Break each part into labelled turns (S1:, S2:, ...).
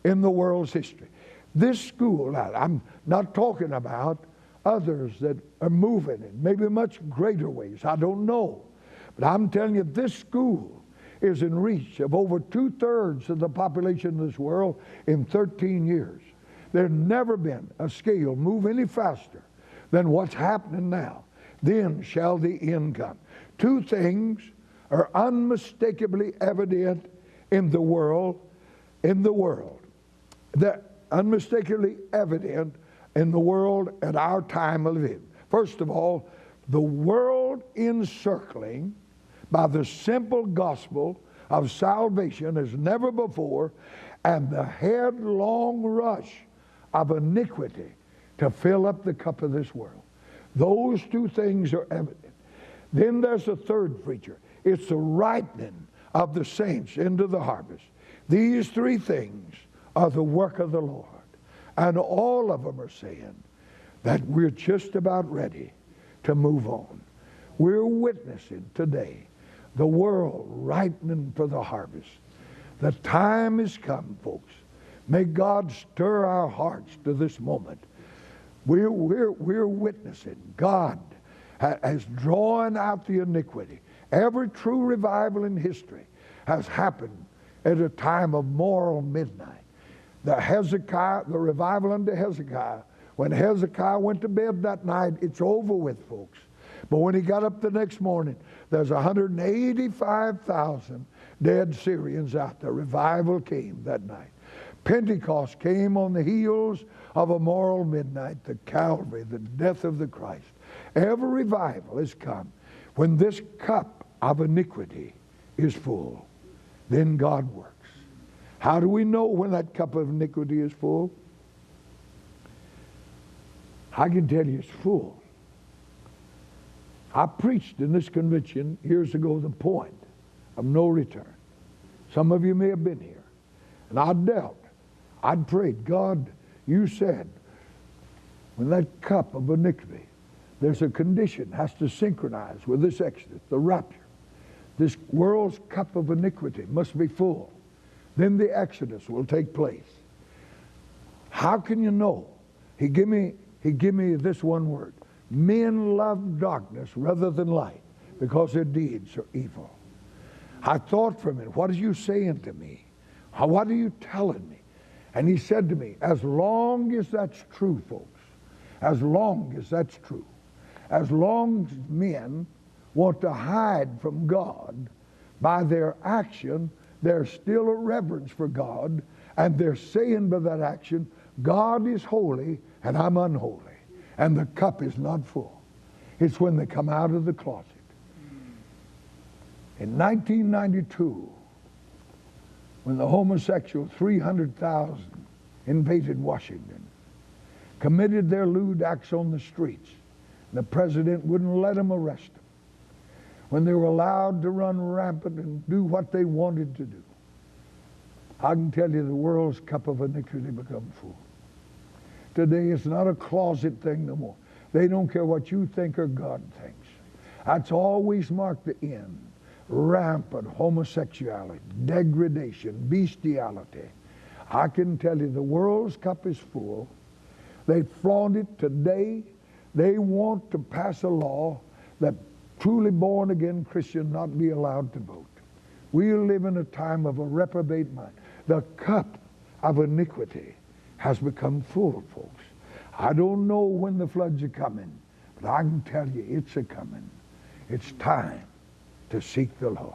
S1: in the world's history. This school, now, I'm not talking about others that are moving in maybe much greater ways. I don't know. But I'm telling you, this school is in reach of over 2/3 of the population of this world in 13 years. There's never been a scale move any faster than what's happening now. Then shall the end come. Two things are unmistakably evident in the world. They're unmistakably evident in the world at our time of living. First of all, the world encircling by the simple gospel of salvation as never before, and the headlong rush of iniquity to fill up the cup of this world. Those two things are evident. Then there's a third feature. It's the ripening of the saints into the harvest. These three things are the work of the Lord. And all of them are saying that we're just about ready to move on. We're witnessing today the world ripening for the harvest. The time has come, folks. May God stir our hearts to this moment. We're witnessing. God has drawn out the iniquity. Every true revival in history has happened at a time of moral midnight. The revival under Hezekiah, when Hezekiah went to bed that night, it's over with, folks. But when he got up the next morning, there's 185,000 dead Syrians out there. Revival came that night. Pentecost came on the heels of a moral midnight, the Calvary, the death of the Christ. Every revival has come when this cup of iniquity is full. Then God works. How do we know when that cup of iniquity is full? I can tell you it's full. I preached in this convention years ago the point of no return. Some of you may have been here. And I'd prayed, God, you said, when that cup of iniquity, there's a condition, has to synchronize with this exodus, the rapture. This world's cup of iniquity must be full. Then the exodus will take place. How can you know? He give me this one word. Men love darkness rather than light because their deeds are evil. I thought for a minute, what are you saying to me? What are you telling me? And he said to me, as long as that's true, folks, as long as that's true, as long as men want to hide from God by their action, there's still a reverence for God, and they're saying by that action, God is holy and I'm unholy, and the cup is not full. It's when they come out of the closet. In 1992, when the homosexual 300,000 invaded Washington, committed their lewd acts on the streets, the president wouldn't let them arrest them. When they were allowed to run rampant and do what they wanted to do, I can tell you the world's cup of iniquity become full. Today it's not a closet thing no more. They don't care what you think or God thinks. That's always marked the end. Rampant homosexuality, degradation, bestiality. I can tell you the world's cup is full. They flaunt it today. They want to pass a law that truly born again Christians not be allowed to vote. We live in a time of a reprobate mind. The cup of iniquity has become full, folks. I don't know when the floods are coming, but I can tell you it's a coming. It's time to seek the Lord.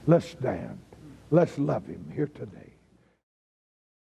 S1: Let's stand. Let's love him here today.